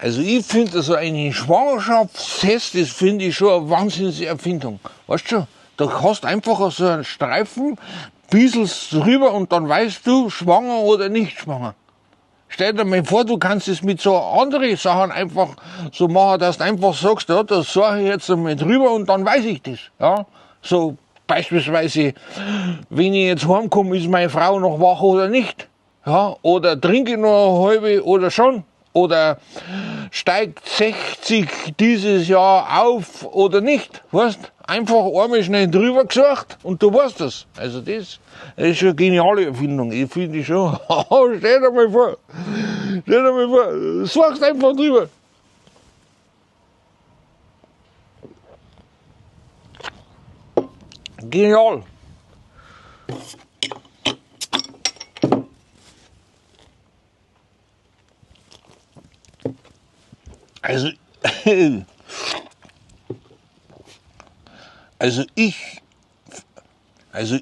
Also ich finde so eine Schwangerschaftstest, das finde ich schon eine Wahnsinnserfindung. Weißt du, da hast einfach so einen Streifen, bieselst drüber und dann weißt du, schwanger oder nicht schwanger. Stell dir mal vor, du kannst es mit so anderen Sachen einfach so machen, dass du einfach sagst, ja, das sage ich jetzt einmal drüber und dann weiß ich das. Ja? So beispielsweise, wenn ich jetzt heimkomme, ist meine Frau noch wach oder nicht. Ja? Oder trinke ich noch eine halbe oder schon. Oder steigt 60 dieses Jahr auf oder nicht. Weißt? Einfach einmal schnell drüber gesagt und du weißt das. Also das ist schon eine geniale Erfindung. Ich finde schon, stell dir mal vor, sagst einfach drüber. Genial. Also, also ich, also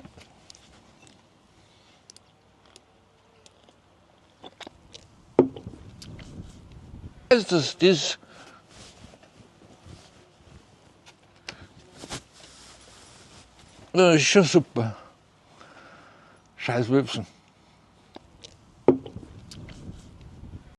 das ist schon super. Scheiß Wölfsen.